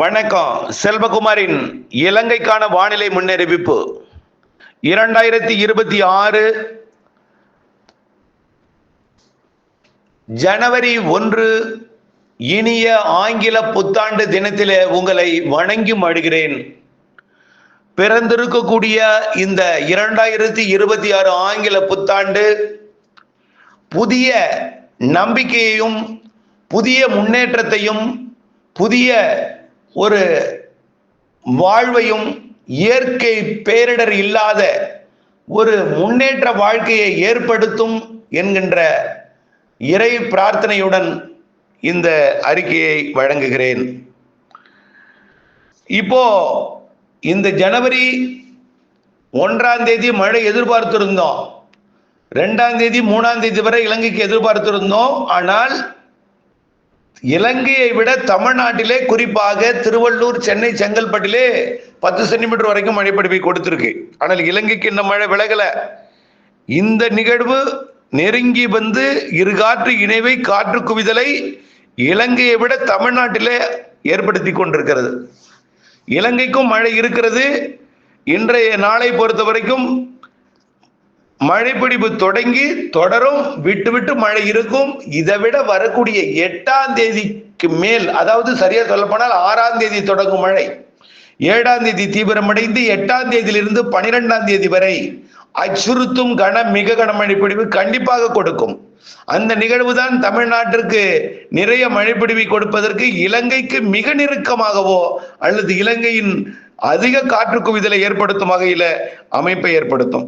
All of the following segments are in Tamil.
வணக்கம். செல்வகுமாரின் இலங்கைக்கான வானிலை முன்னறிவிப்பு. 2026 ஜனவரி 1 இனிய ஆங்கில புத்தாண்டு தினத்திலே உங்களை வணங்கி மகிழ்கிறேன். பிறந்திருக்கக்கூடிய இந்த 2026 ஆங்கில புத்தாண்டு புதிய நம்பிக்கையையும் புதிய முன்னேற்றத்தையும் புதிய ஒரு வாழ்வையும் இயற்கை பேரிடர் இல்லாத ஒரு முன்னேற்ற வாழ்க்கையை ஏற்படுத்தும் என்கின்ற இறை பிரார்த்தனையுடன் இந்த அறிக்கையை வழங்குகிறேன். இப்போ இந்த ஜனவரி 1ஆம் தேதி மழை எதிர்பார்த்திருந்தோம். 2ஆம் தேதி 3ஆம் தேதி வரை இலங்கைக்கு எதிர்பார்த்திருந்தோம். ஆனால் இலங்கையை விட தமிழ்நாட்டிலே குறிப்பாக திருவள்ளூர், சென்னை, செங்கல்பட்டிலே 10 சென்டிமீட்டர் வரைக்கும் மழைப்பொழிவை கொடுத்திருக்கு. ஆனால் இலங்கைக்கு இந்த மழை விலகல. இந்த நிகழ்வு நெருங்கி வந்து இருகாற்று இணைவை, காற்று குவிதலை இலங்கையை விட தமிழ்நாட்டிலே ஏற்படுத்தி கொண்டிருக்கிறது. இலங்கைக்கும் மழை இருக்கிறது. இன்றைய நாளை பொறுத்த வரைக்கும் மழைப்பிடிப்பு தொடங்கி தொடரும், விட்டு விட்டு மழை இருக்கும். இதை விட வரக்கூடிய 8ஆம் தேதிக்கு மேல், அதாவது சரியா சொல்லப்போனால் 6ஆம் தேதி தொடங்கும் மழை 7ஆம் தேதி தீவிரமடைந்து 8ஆம் தேதியிலிருந்து 12ஆம் தேதி வரை அச்சுறுத்தும் மிக கனமழை பொழிவு கண்டிப்பாக கொடுக்கும். அந்த நிகழ்வு தான் தமிழ்நாட்டிற்கு நிறைய மழைப்பிடிவை கொடுப்பதற்கு இலங்கைக்கு மிக நெருக்கமாகவோ அல்லது இலங்கையின் அதிக காற்று குவிதலை ஏற்படுத்தும் வகையில அமைப்பை ஏற்படுத்தும்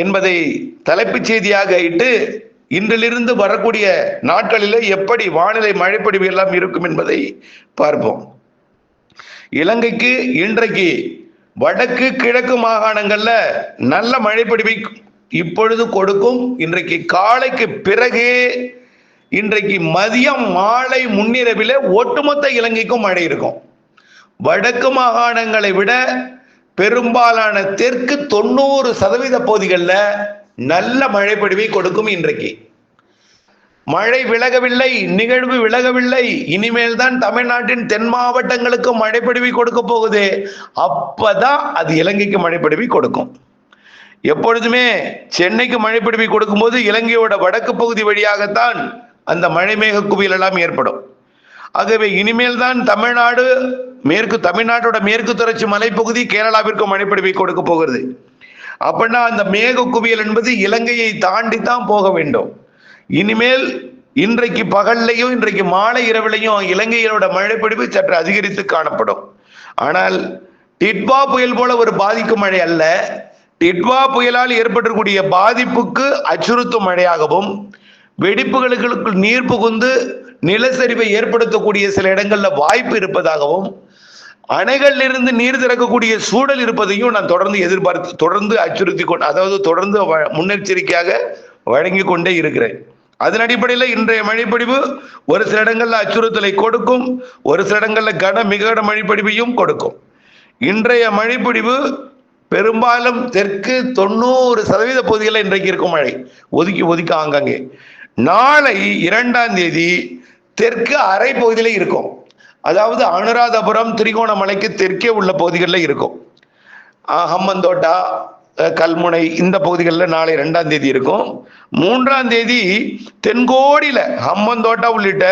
என்பதை தலைப்புச் செய்தியாக இட்டு இன்றிலிருந்து வரக்கூடிய நாட்களிலே எப்படி வானிலை மழைப்பொழிவு எல்லாம் இருக்கும் என்பதை பார்ப்போம். இலங்கைக்கு இன்றைக்கு வடக்கு கிழக்கு மாகாணங்கள்ல நல்ல மழைப்பொழிவை இப்பொழுது கொடுக்கும். இன்றைக்கு காலைக்கு பிறகு இன்றைக்கு மதியம் மாலை முன்னிரவிலே ஒட்டுமொத்த இலங்கைக்கும் மழை இருக்கும். வடக்கு மாகாணங்களை விட பெரும்பாலான தெற்கு 90% பகுதிகளில் நல்ல மழைப்பொழிவை கொடுக்கும். இன்றைக்கு மழை விலகவில்லை, நிகழ்வு விலகவில்லை. இனிமேல் தான் தமிழ்நாட்டின் தென் மாவட்டங்களுக்கு மழைப்பொழிவை கொடுக்க போகுது. அப்பதான் அது இலங்கைக்கு மழைப்பொழிவை கொடுக்கும். எப்பொழுதுமே சென்னைக்கு மழைப்பொழிவை கொடுக்கும் போது இலங்கையோட வடக்கு பகுதி வழியாகத்தான் அந்த மழை மேக குவியல் எல்லாம் ஏற்படும். ஆகவே இனிமேல் தான் தமிழ்நாட்டோட மேற்கு தொடர்ச்சி மலைப்பகுதி கேரளாவிற்கு மழைப்பொழிவை கொடுக்க போகிறது. அப்படின்னா அந்த மேக குவியல் என்பது இலங்கையை தாண்டி தான் போக வேண்டும். இனிமேல் இன்றைக்கு பகல்லையும் இன்றைக்கு மாலை இரவிலையும் இலங்கையோட மழைப்பொழிவு சற்று அதிகரித்து காணப்படும். ஆனால் டிட்வா புயல் போல ஒரு பாதிக்கும் மழை அல்ல. டிட்வா புயலால் ஏற்பட்டிருக்கூடிய பாதிப்புக்கு அச்சுறுத்தும் மழையாகவும், வெடிப்புகளுக்கு நீர் புகுந்து நிலச்சரிவை ஏற்படுத்தக்கூடிய சில இடங்கள்ல வாய்ப்பு இருப்பதாகவும், அணைகளில் இருந்து நீர் திறக்கக்கூடிய சூழல் இருப்பதையும் நான் தொடர்ந்து அச்சுறுத்தி தொடர்ந்து முன்னெச்சரிக்கையாக வழங்கி கொண்டே இருக்கிறேன். அதன் அடிப்படையில் இன்றைய மழைப்பொழிவு ஒரு சில இடங்கள்ல அச்சுறுத்தலை கொடுக்கும், ஒரு சில இடங்கள்ல மிக கன மழைப்பொழிவையும் கொடுக்கும். இன்றைய மழைப்பொழிவு பெரும்பாலும் தெற்கு 90% பகுதிகளில் இன்றைக்கு இருக்கும் மழை ஒதுக்கி ஆங்காங்கே. நாளை 2ஆம் தேதி தெற்கு அரை பகுதியில இருக்கும். அதாவது அனுராதபுரம், திரிகோணமலைக்கு தெற்கே உள்ள பகுதிகளில் இருக்கும். ஹம்மந்தோட்டா, கல்முனை இந்த பகுதிகளில் நாளை 2ஆம் தேதி இருக்கும். 3ஆம் தேதி தென்கோடியில ஹம்மந்தோட்டா உள்ளிட்ட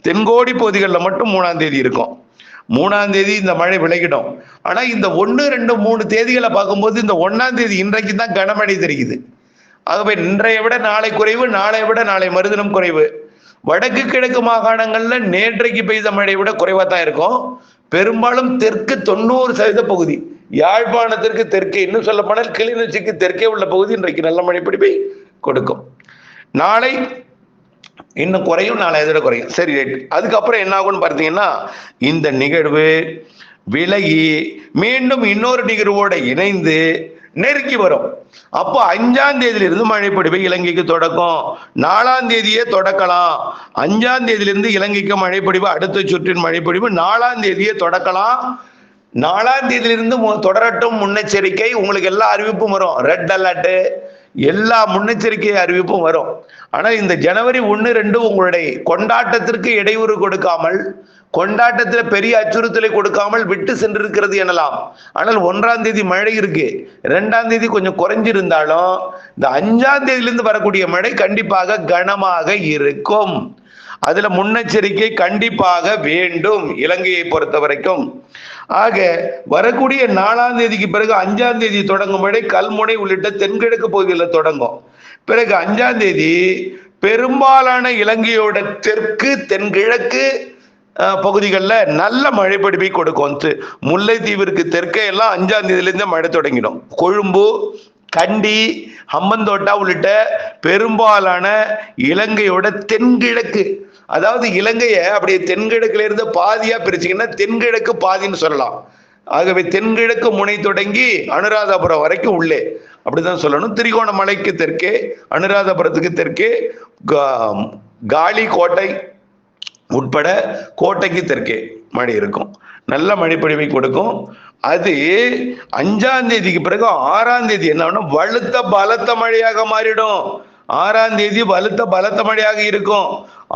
தென்கோடி பகுதிகளில் மட்டும் 3ஆம் தேதி இருக்கும். 3ஆம் தேதி இந்த மழை விலகிடும். ஆனா இந்த 1, 2, 3 தேதிகளை பார்க்கும்போது இந்த 1ஆம் தேதி இன்றைக்கு தான் கனமழை தெரியுது. ஆகவே இன்றைய விட நாளை குறைவு, நாளை விட நாளை மறுதினம் குறைவு. வடக்கு கிழக்கு மாகாணங்கள்ல நேற்றைக்கு பெய்த மழையை விட குறைவா தான் இருக்கும். பெரும்பாலும் தெற்கு 90% பகுதி, யாழ்ப்பாணத்திற்கு தெற்கே, இன்னும் சொல்ல போனால் கிளிநொச்சிக்கு தெற்கே உள்ள பகுதி இன்றைக்கு நல்ல மழைப்பொழிவை கொடுக்கும். நாளை இன்னும் குறையும், நாளை எதிர குறையும். சரி, ரைட். அதுக்கப்புறம் என்ன ஆகும்னு பார்த்தீங்கன்னா, இந்த நிகழ்வு விலகி மீண்டும் இன்னொரு நிகழ்வோட இணைந்து நெருக்கி வரும். அப்போ 5ஆம் தேதியிலிருந்து மழைப்பொழிவை இலங்கைக்கு தொடக்கும். 4ஆம் தேதியே தொடக்கலாம். 5ஆம் தேதியிலிருந்து இலங்கைக்கு மழைப்பொழிவு, அடுத்த சுற்றின் மழைப்பொழிவு 4ஆம் தேதியே தொடக்கலாம். 4ஆம் தேதியிலிருந்து தொடரட்டும் முன்னெச்சரிக்கை. உங்களுக்கு எல்லா அறிவிப்பும் வரும், ரெட் அலர்ட், எல்லா முன்னெச்சரிக்கை அறிவிப்பும் வரும். ஆனால் இந்த ஜனவரி 1, 2 உங்களுடைய கொண்டாட்டத்திற்கு இடையூறு கொடுக்காமல், கொண்டாட்டத்துல பெரிய அச்சுறுத்தலை கொடுக்காமல் விட்டு சென்றிருக்கிறது எனலாம். ஆனால் 1ஆம் தேதி மழை இருக்கு, 2ஆம் தேதி கொஞ்சம் குறைஞ்சிருந்தாலும் இந்த 5ஆம் தேதியிலிருந்து வரக்கூடிய மழை கண்டிப்பாக கனமாக இருக்கும். அதுல முன்னெச்சரிக்கை கண்டிப்பாக வேண்டும் இலங்கையை பொறுத்த வரைக்கும். ஆக வரக்கூடிய 4ஆம் தேதிக்கு பிறகு 5ஆம் தேதி தொடங்கும் மழை கல்முனை உள்ளிட்ட தென்கிழக்கு பகுதிகளில் தொடங்கும். பிறகு 5ஆம் தேதி பெரும்பாலான இலங்கையோட தெற்கு தென்கிழக்கு பகுதிகளில் நல்ல மழை பொழிவை கொடுக்கும். முல்லைத்தீவிற்கு தெற்கே எல்லாம் 5ஆம் தேதியிலிருந்து மழை தொடங்கிடும். கொழும்பு, கண்டி, ஹம்பந்தோட்டா உள்ளிட்ட பெரும்பாலான இலங்கையோட தென்கிழக்கு, அதாவது இலங்கையை அப்படியே தென்கிழக்குல இருந்து பாதியா பிரிச்சிங்கன்னா தென்கிழக்கு பாதின்னு சொல்லலாம். ஆகவே தென்கிழக்கு முனை தொடங்கி அனுராதபுரம் வரைக்கும் உள்ளே அப்படிதான் சொல்லணும். திரிகோணமலைக்கு தெற்கே, அனுராதபுரத்துக்கு தெற்கே, காலி கோட்டை உட்பட கோட்டைக்கு தெற்கே மழை இருக்கும். நல்ல மழைப்பொழிவை கொடுக்கும். அது 5ஆம் தேதிக்கு பிறகு 6ஆம் தேதி என்ன வலுத்த பலத்த மழையாக மாறிடும். 6ஆம் தேதி வலுத்த பலத்த மழையாக இருக்கும்.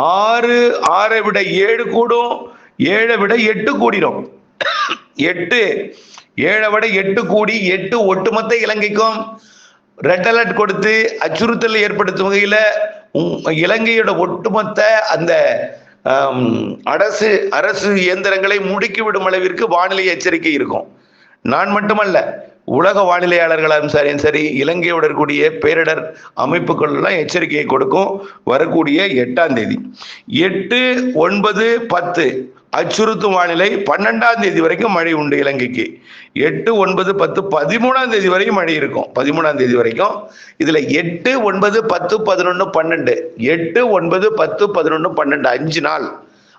6 விட 7 கூடும், 7 விட 8 கூடிடும். 8 7 விட 8 கூடி 8 ஒட்டுமொத்த இலங்கைக்கும் ரெட் அலர்ட் கொடுத்து அச்சுறுத்தல் ஏற்படுத்தும் வகையில இலங்கையோட ஒட்டுமொத்த அந்த அரசு இயந்திரங்களை முடுக்கிவிடும் அளவிற்கு வானிலை எச்சரிக்கை இருக்கும். நான் மட்டுமல்ல, உலக வானிலையாளர்களும் சரி இலங்கையோட இருக்கக்கூடிய பேரிடர் அமைப்புகள் எல்லாம் எச்சரிக்கையை கொடுக்கும். வரக்கூடிய 8ஆம் தேதி 8, 9, 10 அச்சுறுத்தும் வானிலை. 12ஆம் தேதி வரைக்கும் மழை உண்டு இலங்கைக்கு. 8, 9, 10 13ஆம் தேதி வரைக்கும் மழை இருக்கும். 13ஆம் தேதி வரைக்கும். இதுல 8, 9, 10, 11, 12 8, 9, 10, 11, 12 5 நாள்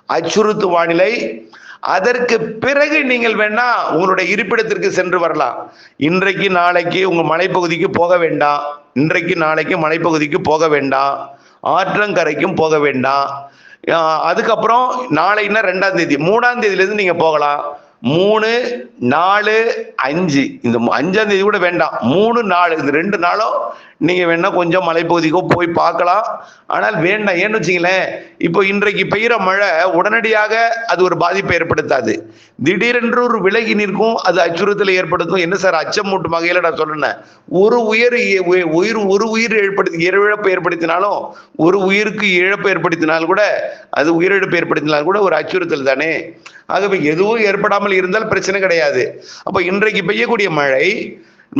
அச்சுறுத்தும் வானிலை. அதற்கு பிறகு நீங்கள் வேணா உங்களுடைய இருப்பிடத்திற்கு சென்று வரலாம். இன்றைக்கு நாளைக்கு உங்க மலைப்பகுதிக்கு போக வேண்டாம். இன்றைக்கு நாளைக்கு மலைப்பகுதிக்கு போக வேண்டாம். ஆற்றங்கரைக்கும் போக வேண்டாம். அதுக்கப்புறம் நாளைன்னா 2ஆம் தேதி 3ஆம் தேதியிலிருந்து நீங்க போகலாம். 3, 4, 5 இந்த 5ஆம் தேதி கூட வேண்டாம். 3, 4 இந்த 2 நாளும் நீங்க வேணா கொஞ்சம் மலைப்பகுதிக்கோ போய் பார்க்கலாம். ஆனால் வேண்டாம். ஏன்னு வச்சுங்களேன், இப்போ இன்றைக்கு பெய்கிற மழை உடனடியாக அது ஒரு பாதிப்பை ஏற்படுத்தாது. திடீரென்று ஒரு விலகி நிற்கும், அது அச்சுறுத்தலை ஏற்படுத்தும். என்ன சார் அச்சம் மூட்டும் வகையில நான் சொல்றேன். ஒரு உயிர் இழப்பை ஏற்படுத்தினாலும், ஒரு உயிருக்கு இழப்பு ஏற்படுத்தினால் கூட, அது உயிரிழப்பு ஏற்படுத்தினால் கூட ஒரு அச்சுறுத்தல் தானே. ஆகவே எதுவும் ஏற்படாமல் இருந்தால் பிரச்சனை கிடையாது. அப்ப இன்றைக்கு பெய்யக்கூடிய மழை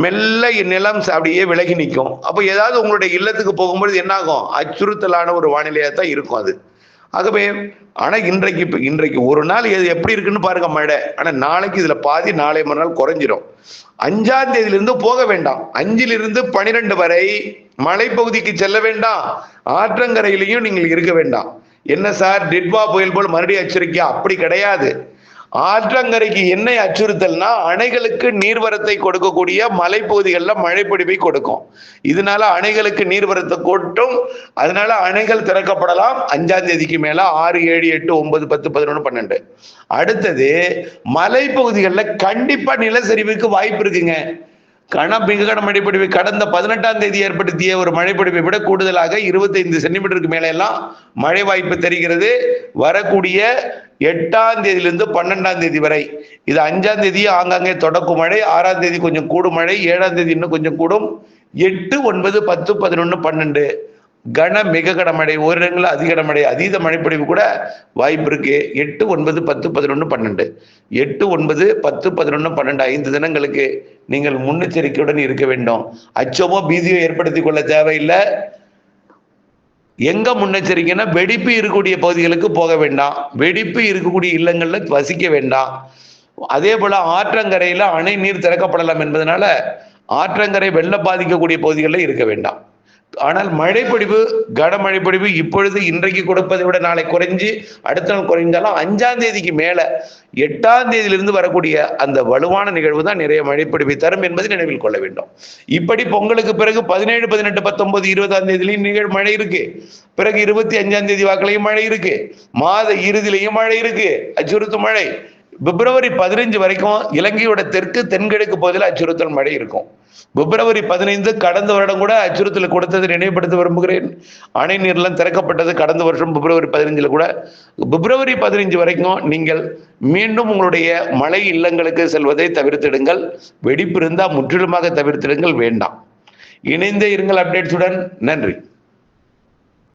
மெல்ல நிலம் அப்படியே விலகி நிற்கும். அப்போ ஏதாவது உங்களுடைய இல்லத்துக்கு போகும்போது என்ன ஆகும்? அச்சுறுத்தலான ஒரு வானிலையா தான் இருக்கும் அது. ஆகவே ஆனா இன்றைக்கு ஒரு நாள் எப்படி இருக்குன்னு பாருங்க மழை. ஆனா நாளைக்கு இதுல பாதி, நாளை மறுநாள் குறைஞ்சிரும். 5ஆம் தேதியிலிருந்து போக வேண்டாம். 5லிருந்து 12 வரை மலைப்பகுதிக்கு செல்ல வேண்டாம். ஆற்றங்கரையிலையும் நீங்கள் இருக்க வேண்டாம். என்ன சார் டிட்வா புயல் போல் மறுபடியும் எச்சரிக்கை? அப்படி கிடையாது. ஆற்றங்கரைக்கு என்ன அச்சுறுத்தல்னா, அணைகளுக்கு நீர்வரத்தை கொடுக்கக்கூடிய மலைப்பகுதிகளில் மழைப்பொழிவை கொடுக்கும். இதனால அணைகளுக்கு நீர்வரத்தை கொட்டும். அதனால அணைகள் திறக்கப்படலாம் 5ஆம் தேதிக்கு மேல. 6, 7, 8, 9, 10, 11, 12. அடுத்தது மலைப்பகுதிகளில் கண்டிப்பா நிலச்சரிவுக்கு வாய்ப்பு இருக்குங்க. மிக கன மழைப்பொழிவை கடந்த 18ஆம் தேதி ஏற்படுத்திய ஒரு மழைப்பொழிவை விட கூடுதலாக 25 சென்டிமீட்டருக்கு மேல எல்லாம் மழை வாய்ப்பு தெரிகிறது. வரக்கூடிய 8ஆம் தேதியிலிருந்து 12ஆம் தேதி வரை. இது 5ஆம் தேதி ஆங்காங்கே தொடக்கும் மழை, 6ஆம் தேதி கொஞ்சம் கூடும் மழை, 7ஆம் தேதி இன்னும் கொஞ்சம் கூடும். 8, 9, 10, 11, 12 மிக கனமழை, ஓரிடங்களில் அதிக கனமழை, அதீத மழைப்பொழிவு கூட வாய்ப்பு இருக்கு. 8, 9, 10, 11, 12 8, 9, 10, 11, 12 5 தினங்களுக்கு நீங்கள் முன்னெச்சரிக்கையுடன் இருக்க வேண்டும். அச்சமோ பீதியோ ஏற்படுத்திக் கொள்ள தேவையில்லை. எங்க முன்னெச்சரிக்கைன்னா, வெடிப்பு இருக்கக்கூடிய பகுதிகளுக்கு போக வேண்டாம். வெடிப்பு இருக்கக்கூடிய இல்லங்கள்ல வசிக்க வேண்டாம். அதே போல ஆற்றங்கரையில அணை நீர் திறக்கப்படலாம் என்பதனால ஆற்றங்கரை வெள்ளம் பாதிக்கக்கூடிய பகுதிகளில் இருக்க வேண்டாம். ஆனால் மழைப்பொழிவு, கனமழைப்பொழிவு இப்பொழுது இன்றைக்கு கொடுப்பதை விட நாளை குறைஞ்சி அடுத்த நாள் குறைந்தாலும் 5ஆம் தேதிக்கு மேல 8ஆம் தேதியிலிருந்து வரக்கூடிய அந்த வலுவான நிகழ்வு தான் நிறைய மழைப்பொழிவை தரும் என்பதை நினைவில் கொள்ள வேண்டும். இப்படி பொங்கலுக்கு பிறகு 17, 18, 19, 20ஆம் தேதியிலையும் மழை இருக்கு. பிறகு 25ஆம் தேதி வாக்கிலையும் மழை இருக்கு. மாத இறுதியிலையும் மழை இருக்கு, அச்சுறுத்தும் மழை. பிப்ரவரி 15 வரைக்கும் இலங்கையோட தெற்கு தென்கிழக்கு பகுதியில் அச்சுறுத்தல் மழை இருக்கும். பிப்ரவரி 15 கடந்த வருடம் கூட அச்சுறுத்தல் கொடுத்தது நினைவுபடுத்த விரும்புகிறேன். அணை நீர்லாம் திறக்கப்பட்டது கடந்த வருஷம் பிப்ரவரி 15 கூட. பிப்ரவரி 15 வரைக்கும் நீங்கள் மீண்டும் உங்களுடைய மழை இல்லங்களுக்கு செல்வதை தவிர்த்திடுங்கள். வெடிப்பு இருந்தால் முற்றிலுமாக தவிர்த்திடுங்கள், வேண்டாம். இணைந்தே இருங்கள் அப்டேட்ஸுடன். நன்றி.